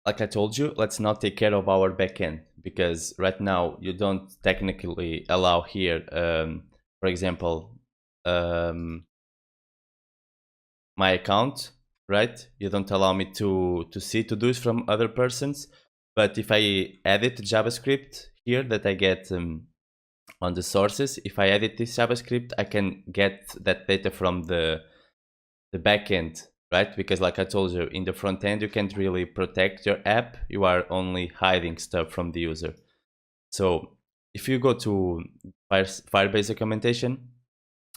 like I told you, let's not take care of our backend, because right now you don't technically allow here, for example, my account, right? You don't allow me to see to-dos from other persons. But if I edit JavaScript here that I get on the sources, if I edit this JavaScript, I can get that data from the backend, right? Because like I told you, in the front end, you can't really protect your app. You are only hiding stuff from the user. So if you go to Firebase Documentation,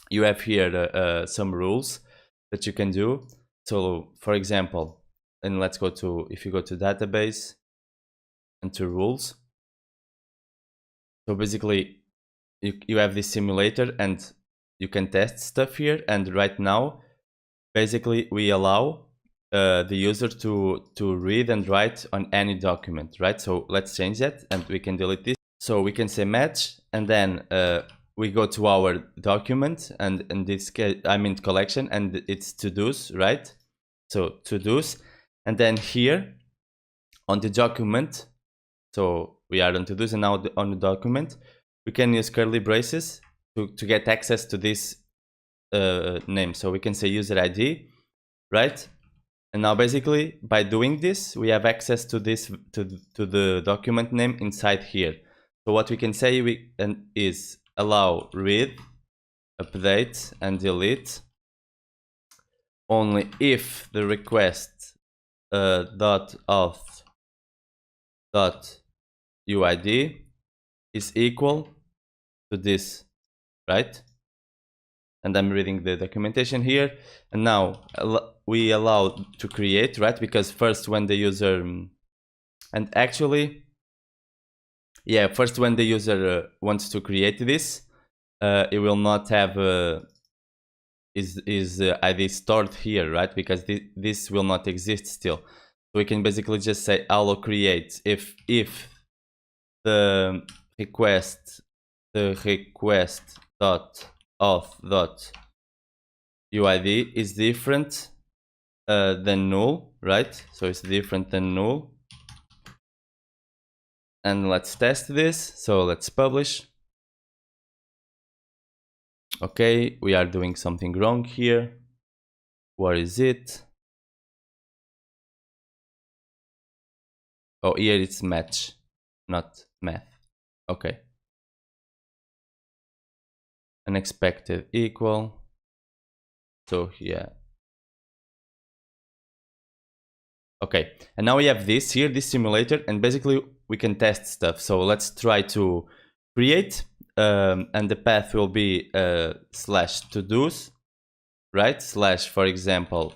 you have here some rules that you can do. So for example, and let's go to, if you go to database and to rules. So basically you have this simulator and you can test stuff here. And right now, basically we allow the user to read and write on any document, right? So let's change that and we can delete this. So we can say match, and then we go to our document, and in this case, I mean collection, and it's to-dos, right? So to-dos, and then here on the document, so we are on to-dos, and now on the document, we can use curly braces to get access to this name. So we can say user ID, right? And now basically by doing this, we have access to this, to the document name inside here. So what we can say is allow read, update, and delete only if the request .auth .uid is equal to this, right? And I'm reading the documentation here. And now we allow to create, right? Because first when the user, and actually, yeah, first when the user wants to create this, it will not have is ID stored here, right? Because this will not exist still. So we can basically just say allow create if the request .auth.uid is different than null, right? So it's different than null. And let's test this. So let's publish. Okay, we are doing something wrong here. Where is it? Oh, here it's match, not math. Okay. Unexpected equal. So yeah. Okay, and now we have this here, this simulator, and basically we can test stuff. So let's try to create, and the path will be slash to-dos, right? Slash, for example,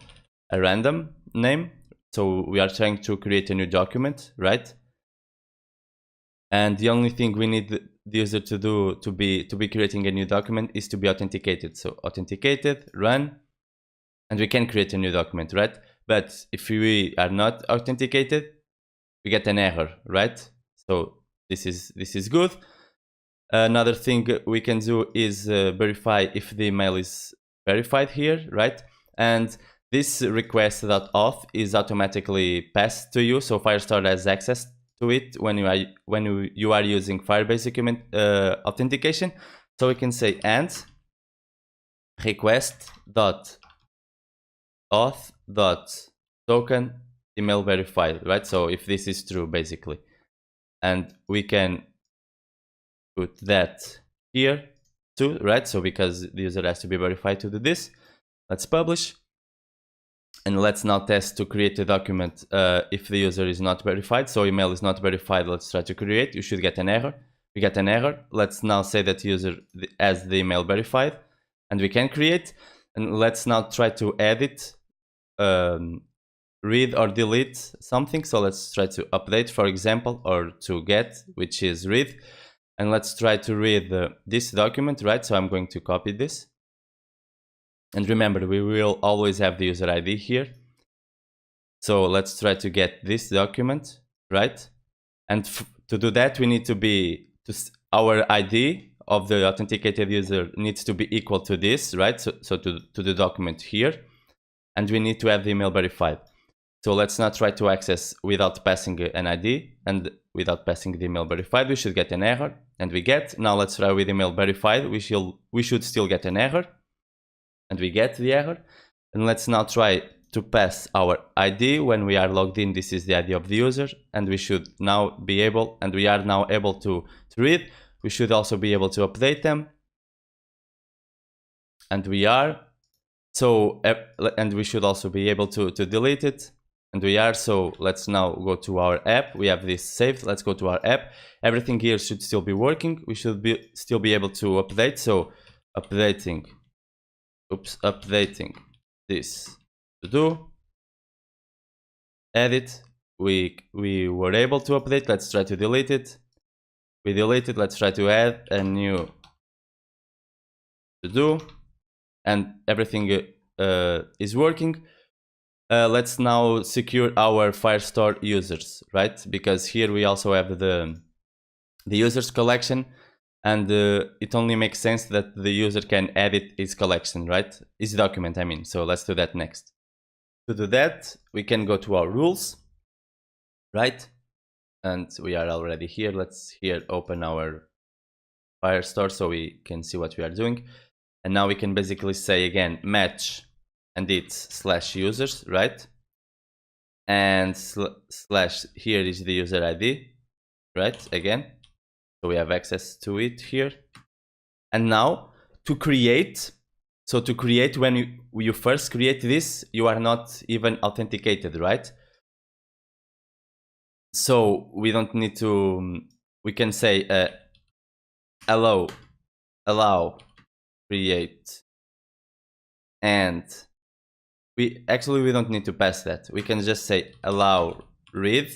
a random name. So we are trying to create a new document, right? And the only thing we need the user to do to be creating a new document is to be authenticated. So authenticated, run, and we can create a new document, right? But if we are not authenticated, we get an error, right? So this is good. Another thing we can do is verify if the email is verified here, right? And this request.auth is automatically passed to you, so Firestore has access to it when you are using Firebase document authentication. So we can say and request.auth.token email verified, right? So if this is true, basically, and we can put that here too, right? So because the user has to be verified to do this, let's publish. And let's now test to create a document if the user is not verified. So email is not verified. Let's try to create. You should get an error. We get an error. Let's now say that user has the email verified, and we can create. And let's now try to edit, read or delete something. So let's try to update, for example, or to get, which is read. And let's try to read this document, right? So I'm going to copy this. And remember, we will always have the user ID here. So let's try to get this document, right? And to do that, we need to our ID of the authenticated user needs to be equal to this, right? So to the document here. And we need to have the email verified. So let's not try to access without passing an ID and without passing the email verified. We should get an error, and we get. Now let's try with email verified. We should still get an error, and we get the error. And let's now try to pass our ID when we are logged in. This is the ID of the user, and we should now be able, and we are now able to read. We should also be able to update them, and we are. So, and we should also be able to delete it, and we are. So let's now go to our app. We have this saved. Let's go to our app. Everything here should still be working. We should still be able to update. So updating this to do, edit. We were able to update. Let's try to delete it. We delete it. Let's try to add a new to do, and everything is working. Let's now secure our Firestore users, right? Because here we also have the users collection, and it only makes sense that the user can edit his collection, right? His document, I mean. So let's do that next. To do that, we can go to our rules, right? And we are already here. Let's here open our Firestore so we can see what we are doing. And now we can basically say again, match, and it's /users, right? And slash, here is the user ID, right? Again, so we have access to it here. And now to create, so to create, when you first create this, you are not even authenticated, right? So we don't need to, we can say allow create, and we don't need to pass that. We can just say allow read,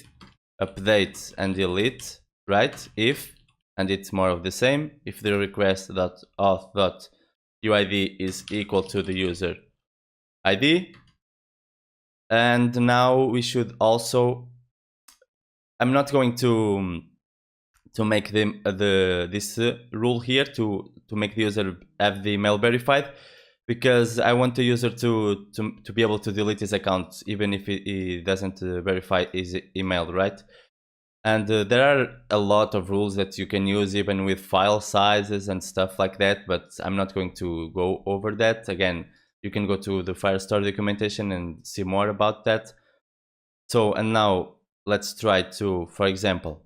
update and delete, right? If, and it's more of the same, if the request.auth.uid is equal to the user ID. And now we should also, I'm not going to make this rule here to make the user have the email verified, because I want the user to be able to delete his account even if he doesn't verify his email, right? And there are a lot of rules that you can use even with file sizes and stuff like that, but I'm not going to go over that. Again, you can go to the Firestore documentation and see more about that. So, and now let's try to, for example,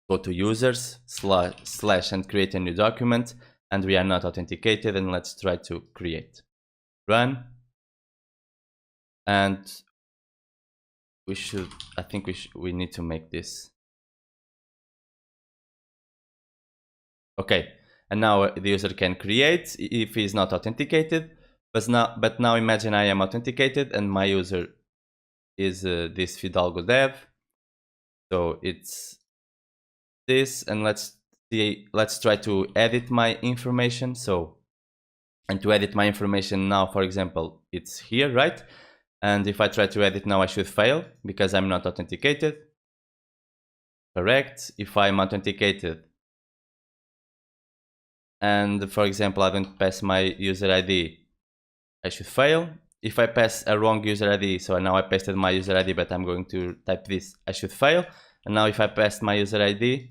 go to users / and create a new document, and we are not authenticated, and let's try to create, run, and we should, I think we need to make this. Okay, and now the user can create if he is not authenticated, but now imagine I am authenticated and my user is this Fidalgo dev. So it's this, and let's try to edit my information. So, and to edit my information now, for example, it's here, right? And if I try to edit now, I should fail because I'm not authenticated. Correct. If I'm authenticated and, for example, I don't pass my user ID, I should fail. If I pass a wrong user ID, so now I pasted my user ID, but I'm going to type this, I should fail. And now if I pass my user ID,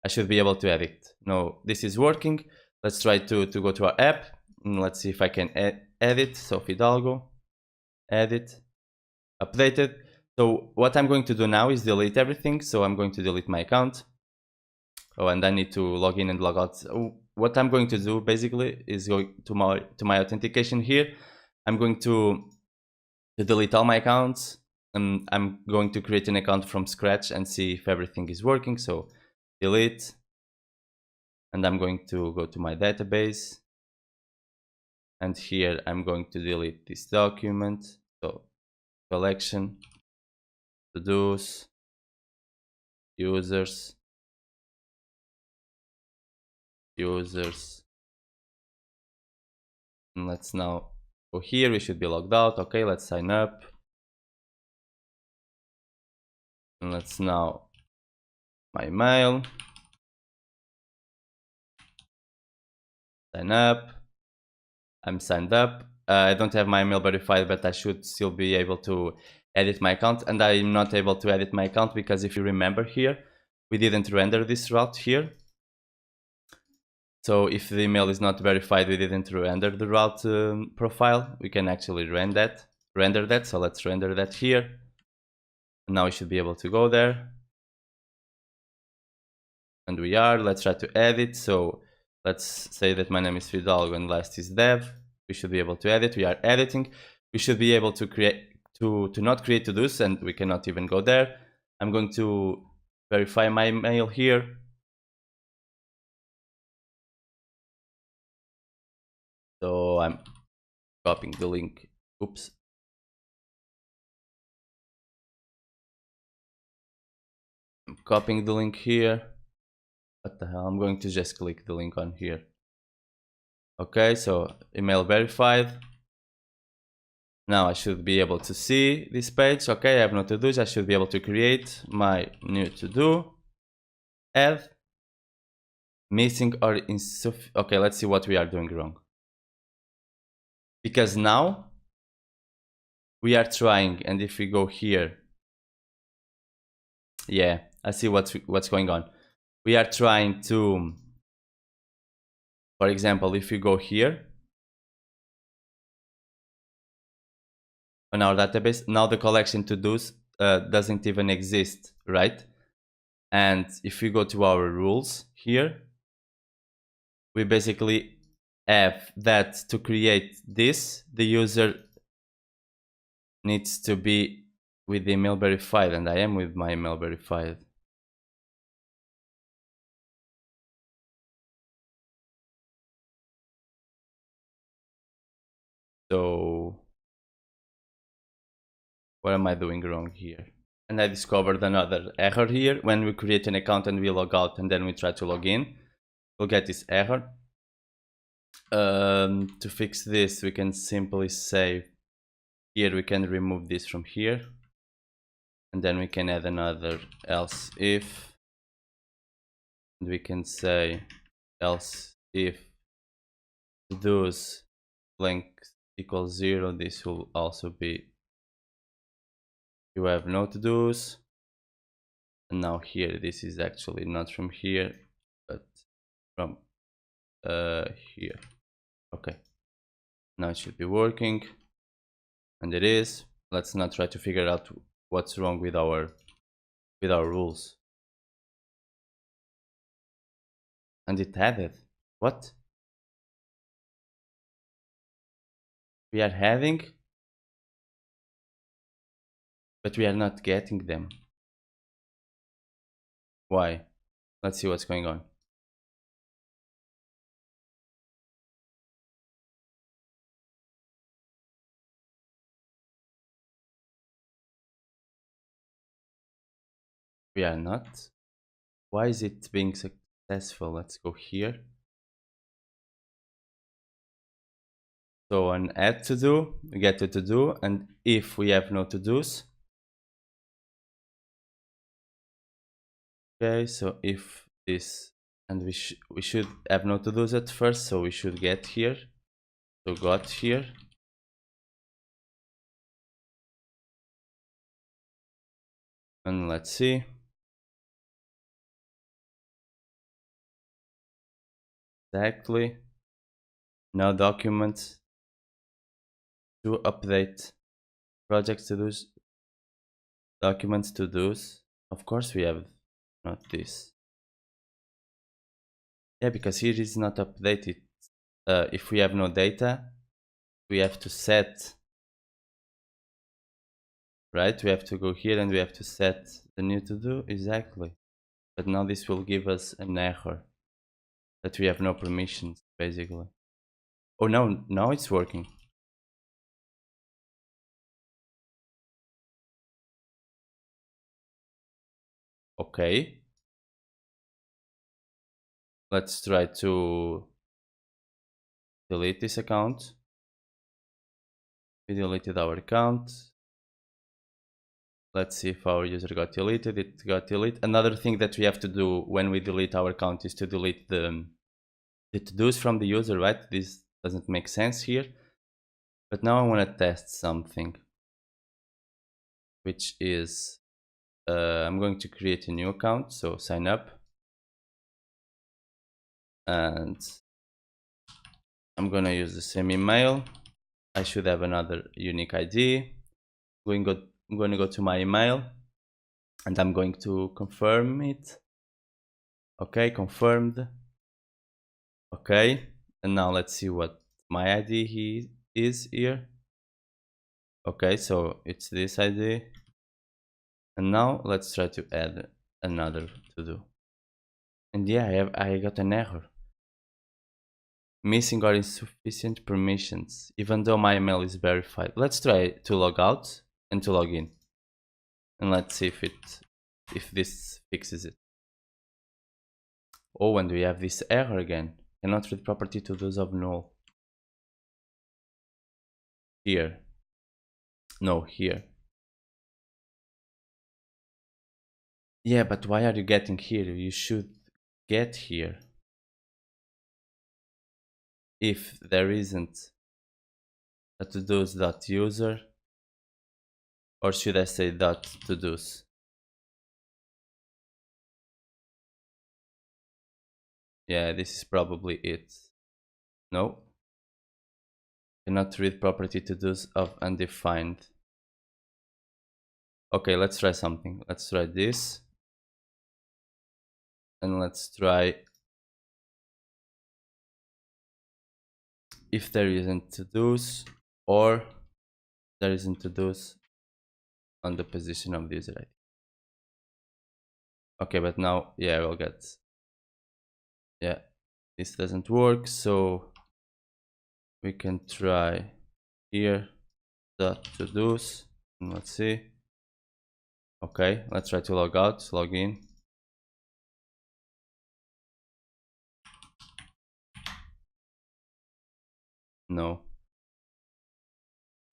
I should be able to edit. No, this is working. Let's try to go to our app, and let's see if I can edit. So Fidalgo, edit, updated. So what I'm going to do now is delete everything. So I'm going to delete my account. Oh, and I need to log in and log out. So what I'm going to do basically is go to my authentication here. I'm going to delete all my accounts, and I'm going to create an account from scratch and see if everything is working. So delete, and I'm going to go to my database, and here I'm going to delete this document. So collection, to-dos, users, and let's now go here. We should be logged out. Okay, let's sign up, and let's now my email, sign up. I'm signed up. I don't have my email verified, but I should still be able to edit my account. And I'm not able to edit my account because if you remember here, we didn't render this route here. So if the email is not verified, we didn't render the route profile. We can actually render that. So let's render that here. And now we should be able to go there. And we are. Let's try to edit. So let's say that my name is Fidalgo and last is Dev. We should be able to edit. We are editing. We should be able to create to not create to-dos, and we cannot even go there. I'm going to verify my email here. So I'm copying the link. Oops. I'm copying the link here. What the hell? I'm going to just click the link on here. Okay, so email verified. Now I should be able to see this page. Okay, I have no to-dos. I should be able to create my new to-do. Add. Missing or insufficient. Okay, let's see what we are doing wrong. Because now we are trying, and if we go here, yeah, I see what's going on. We are trying to, for example, if you go here on our database, now the collection to-dos doesn't even exist, right? And if we go to our rules here, we basically have that to create this, the user needs to be with the email verified, and I am with my email verified. So what am I doing wrong here? And I discovered another error here. When we create an account and we log out and then we try to log in, we'll get this error. To fix this, we can simply say here we can remove this from here, and then we can add another else if, and we can say else if to-dos length equals 0. This will also be you have no to-dos. And now here, this is actually not from here, but from here. Okay, now it should be working, and it is. Let's not try to figure out what's wrong with our rules. And it added. What? We are having, but we are not getting them. Why? Let's see what's going on. We are not. Why is it being successful? Let's go here. So on add to do, we get to do, and if we have no to-dos. Okay, so if this, and we should have no to-dos at first, so we should get here. So got here. And let's see. Exactly. Now documents to update projects to do's, documents to do's. Of course we have not this. Yeah, because here is not updated. If we have no data, we have to set, right? We have to go here and we have to set the new to do. Exactly. But now this will give us an error that we have no permissions, basically. Oh no, now it's working. Okay. Let's try to delete this account. We deleted our account. Let's see if our user got deleted. It got deleted. Another thing that we have to do when we delete our account is to delete the to-dos from the user, right? This doesn't make sense here. But now I want to test something, which is I'm going to create a new account. So sign up, and I'm going to use the same email. I should have another unique ID. I'm going to go to my email, and I'm going to confirm it. Okay, confirmed. Okay, and now let's see what my ID is here. Okay, so it's this ID. And now let's try to add another to do. And yeah, I got an error. Missing or insufficient permissions, even though my email is verified. Let's try to log out and to log in. And let's see if this fixes it. Oh, and we have this error again. Cannot read property to those of null. Here. No, here. Yeah, but why are you getting here? You should get here. If there isn't a todos.user, or should I say .todos? Yeah, this is probably it. No. Cannot read property todos of undefined. Okay, let's try something. Let's try this. And let's try if there isn't todos or there isn't todos on the position of the user ID. Okay, but now, yeah, we'll get, yeah, this doesn't work, so we can try here .todos, and let's see. Okay, let's try to log out, log in. No.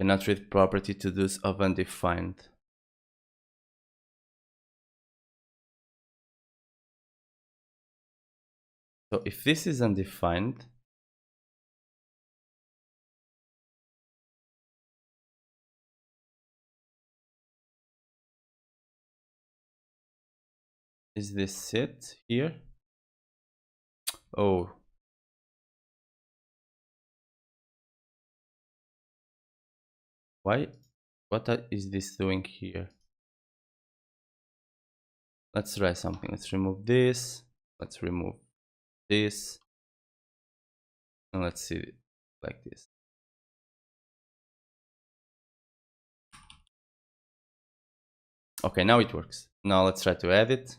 Cannot read property todos of undefined. So if this is undefined, is this it here? Oh. Why? What is this doing here? Let's try something. Let's remove this. Let's remove this. And let's see it like this. Okay, now it works. Now let's try to add it.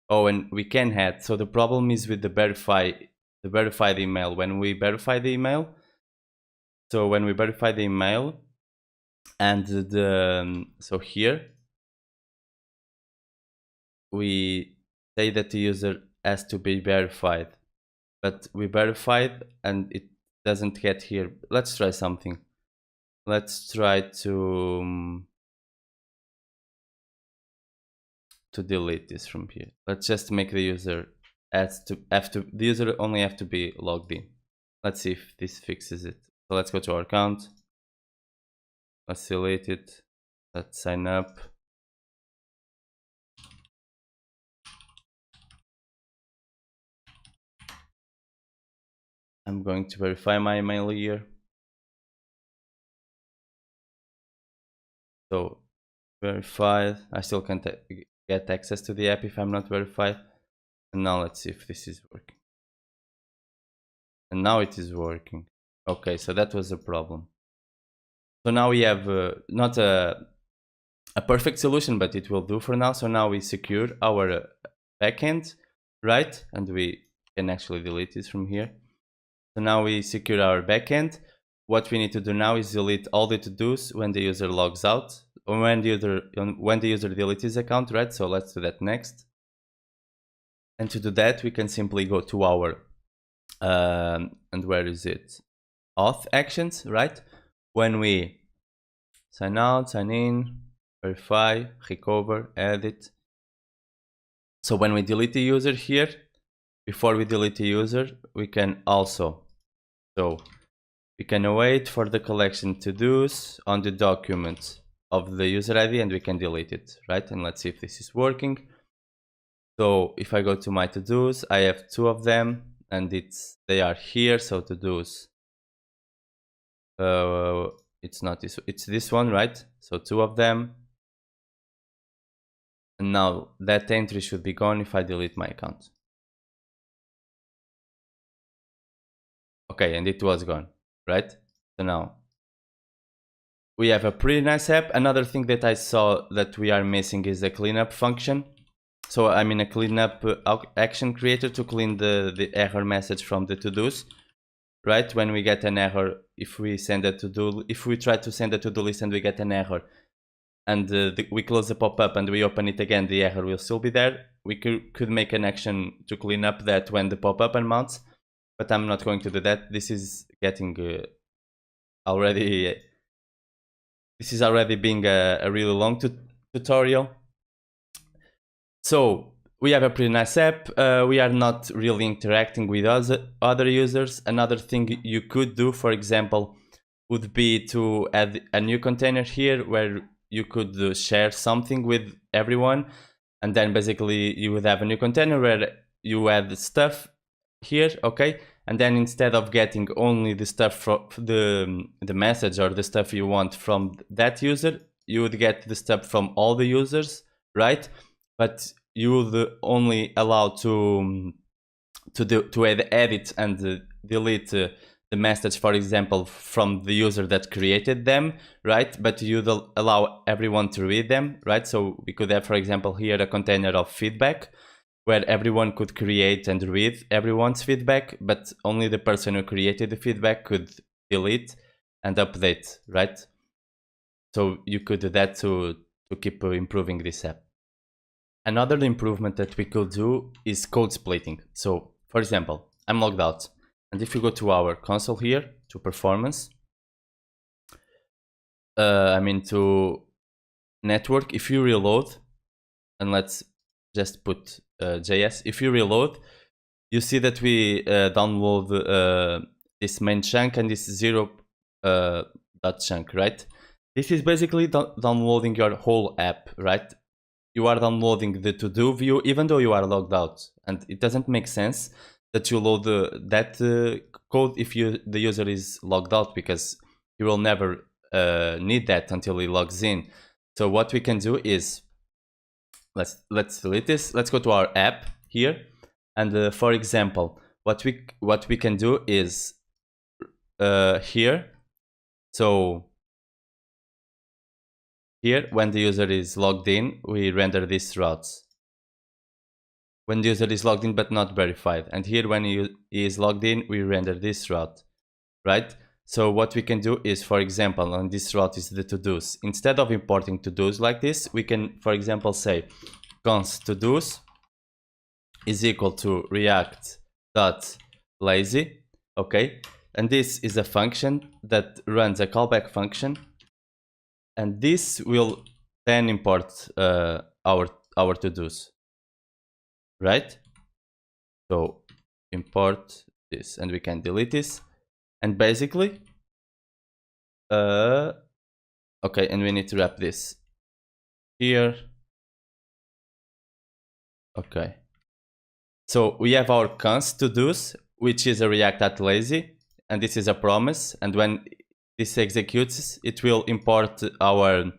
Oh, and we can add. So the problem is with the verified email. When we verify the email, so when we verify the email, and so here we say that the user has to be verified, but we verified and it doesn't get here. Let's try something. Let's try to delete this from here. Let's just make the user the user only have to be logged in. Let's see if this fixes it. So let's go to our account. Let's delete it. Let's sign up. I'm going to verify my email here. So verified. I still can't get access to the app if I'm not verified. And now let's see if this is working. And now it is working. Okay, so that was a problem. So now we have not a perfect solution, but it will do for now. So now we secure our backend, right? And we can actually delete this from here. So now we secure our backend. What we need to do now is delete all the to-dos when the user logs out, or when the user deletes his account, right? So let's do that next. And to do that, we can simply go to our and where is it? Auth actions, right? When we sign out, sign in, verify, recover, edit. So when we delete the user here, before we delete the user, we can also, so we can await for the collection to-dos on the document of the user ID, and we can delete it, right? And let's see if this is working. So if I go to my to-dos, I have 2 of them, and they are here. So to-dos, it's not this, it's this one, right? So 2 of them. And now that entry should be gone if I delete my account. Okay, and it was gone, right? So now we have a pretty nice app. Another thing that I saw that we are missing is a cleanup function. So I mean a cleanup action creator to clean the error message from the to-dos, right? When we get an error, if we send a to-do, if we try to send a to-do list and we get an error, and we close the pop-up and we open it again, the error will still be there. We could make an action to clean up that when the pop-up unmounts, but I'm not going to do that. This is getting already being a really long tutorial. So we have a pretty nice app. We are not really interacting with other users. Another thing you could do, for example, would be to add a new container here where you could share something with everyone, and then basically you would have a new container where you add stuff here, okay? And then instead of getting only the stuff from the message or the stuff you want from that user, you would get the stuff from all the users, right? But you would only allow to edit and delete the message, for example, from the user that created them, right? But you'd allow everyone to read them, right? So we could have, for example, here a container of feedback where everyone could create and read everyone's feedback, but only the person who created the feedback could delete and update, right? So you could do that to keep improving this app. Another improvement that we could do is code splitting. So for example, I'm logged out, and if you go to our console here, to performance, to network, if you reload, and let's just put JS, if you reload, you see that we download this main chunk and this zero dot chunk, right? This is basically downloading your whole app, right? You are downloading the to-do view even though you are logged out, and it doesn't make sense that you load that code if the user is logged out, because you will never need that until he logs in. So what we can do is, let's delete this. Let's go to our app here, and for example, what we can do is here. So here, when the user is logged in, we render these routes. When the user is logged in but not verified, and here when he is logged in, we render this route, right? So what we can do is, for example, on this route is the to-dos. Instead of importing to-dos like this, we can, for example, say const to-dos is equal to react.lazy, okay? And this is a function that runs a callback function, and this will then import our to-dos, right? So import this, and we can delete this, and basically okay, and we need to wrap this here. Okay, so we have our const to-dos, which is a react.lazy, and this is a promise, and when this executes, it will import our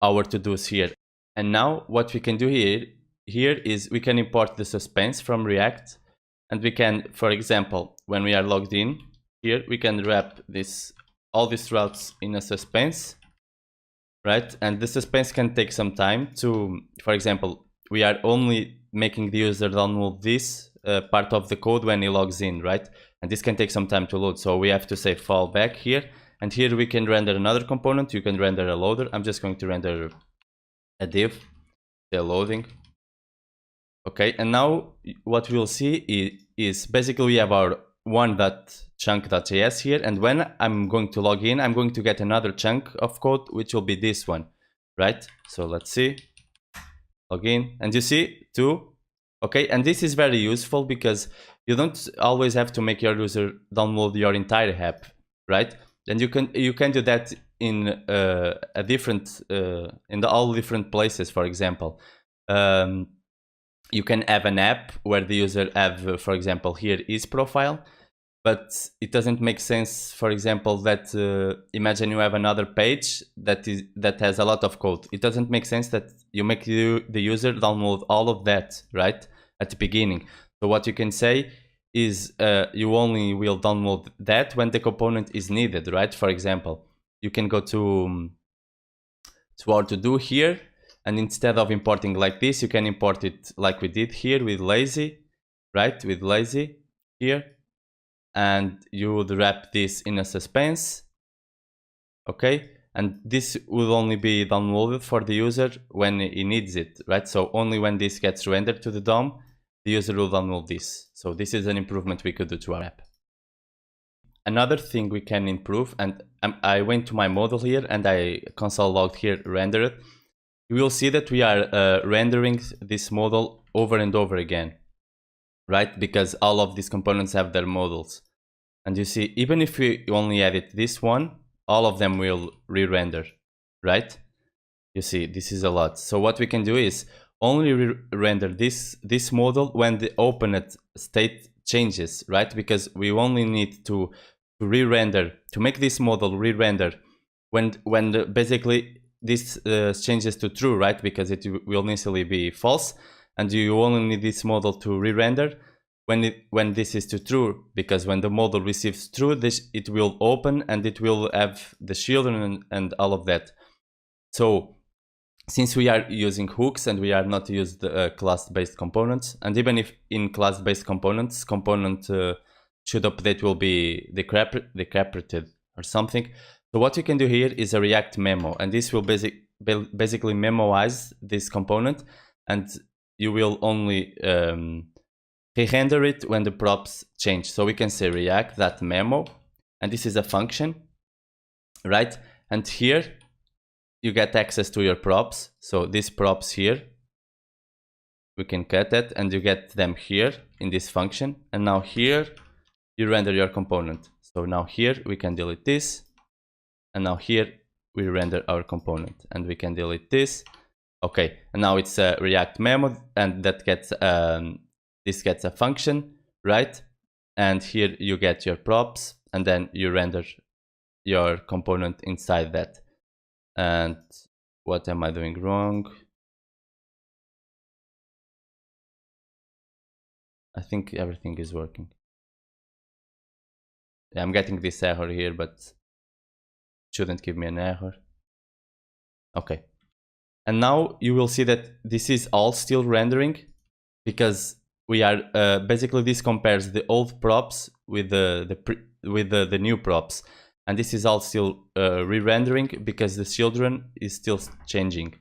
to-dos here. And now what we can do here is we can import the suspense from React, and we can, for example, when we are logged in here, we can wrap all these routes in a suspense, right? And the suspense can take some time to, for example, we are only making the user download this part of the code when he logs in, right? And this can take some time to load, so we have to say fallback here, and here we can render another component. You can render a loader. I'm just going to render a div, the loading. Okay, and now what we'll see is basically we have our one.chunk.js here, and when I'm going to log in, I'm going to get another chunk of code, which will be this one, right? So let's see, log in, and you see 2. Okay, and this is very useful because you don't always have to make your user download your entire app. right? And you can do that in a different in all different places. For example, you can have an app where the user have, for example, here is profile, but it doesn't make sense, for example, that imagine you have another page that has a lot of code. It doesn't make sense that you make the user download all of that right at the beginning. So what you can say is you only will download that when the component is needed, right? For example, you can go to what to do here, and instead of importing like this, you can import it like we did here with lazy, right? With lazy here, and you would wrap this in a suspense, okay? And this will only be downloaded for the user when he needs it, right? So only when this gets rendered to the DOM, the user will download this. So this is an improvement we could do to our app. Another thing we can improve, and I went to my model here and I console logged here, render it. You will see that we are rendering this model over and over again, right? Because all of these components have their models. And you see, even if we only edit this one, all of them will re-render, right? You see, this is a lot. So what we can do is only render this model when the opened state changes, right? Because we only need to re-render, to make this model re-render when basically this changes to true, right? Because it will initially be false, and you only need this model to re-render when this is to true, because when the model receives true, it will open and it will have the children and all of that. So since we are using hooks and we are not using the class-based components, and even if in class-based components, component should update will be decrepitated or something. So what you can do here is a React memo, and this will basically memoize this component, and you will only re-render it when the props change. So we can say React.memo, and this is a function, right? And here you get access to your props. So these props here, we can cut it and you get them here in this function. And now here you render your component. So now here we can delete this, and now here we render our component, and we can delete this. Okay, and now it's a React memo, and that gets this gets a function, right? And here you get your props, and then you render your component inside that. And what am I doing wrong? I think everything is working. Yeah, I'm getting this error here, but shouldn't give me an error. Okay. And now you will see that this is all still rendering, because we are basically this compares the old props with the new props, and this is all still re-rendering because the children is still changing.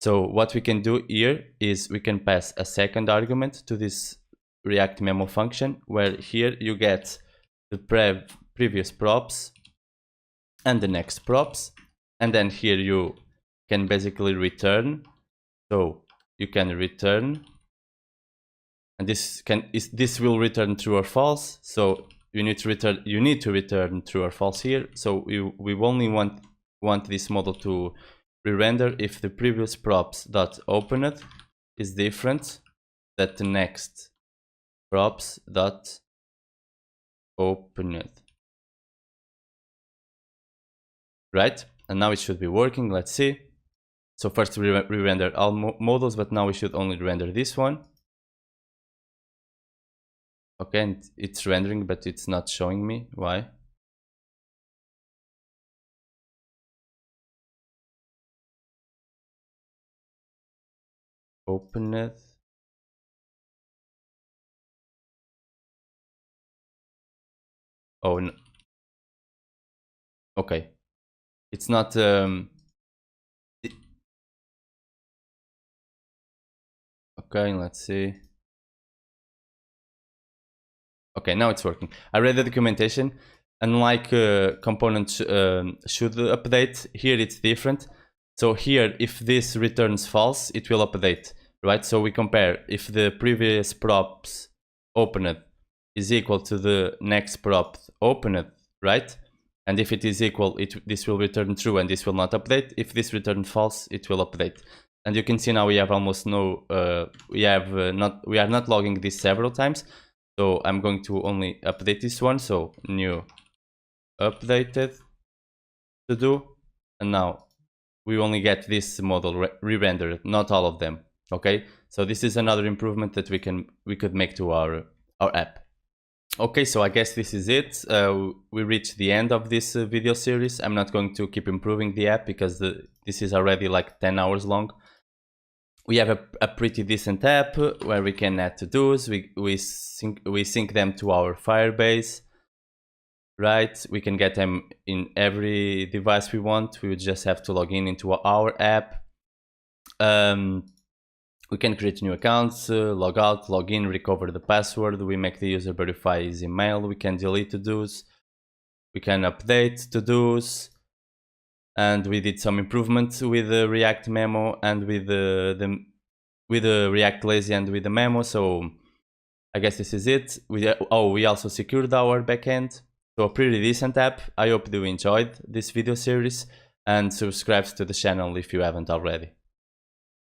So what we can do here is we can pass a second argument to this React memo function, where here you get the previous props and the next props, and then here you can basically return. So you can return, and this will return true or false. So you need to return true or false here. So we only want this model to re-render if the previous props dot opened is different than the next props dot opened, right? And now it should be working. Let's see. So first we re-render all models, but now we should only render this one. Okay, and it's rendering, but it's not showing me why. Open it. Oh no. Okay, it's not okay, let's see. Okay, now it's working. I read the documentation. Unlike components should update, here it's different. So here, if this returns false, it will update, right? So we compare if the previous props opened is equal to the next prop opened, right? And if it is equal, this will return true and this will not update. If this returns false, it will update. And you can see now we have almost no, we are not logging this several times. So I'm going to only update this one. So new updated to do, and now we only get this model re-rendered, not all of them. Okay, so this is another improvement that we could make to our app. Okay, so I guess this is it. We reached the end of this video series. I'm not going to keep improving the app because this is already like 10 hours long. We have a pretty decent app where we can add to-dos. We sync them to our Firebase, right? We can get them in every device we want. We would just have to log in into our app. We can create new accounts, log out, log in, recover the password. We make the user verify his email. We can delete to-dos. We can update to-dos. And we did some improvements with the React Memo and with the React Lazy and with the Memo. So I guess this is it. We also secured our backend. So a pretty decent app. I hope you enjoyed this video series and subscribe to the channel if you haven't already.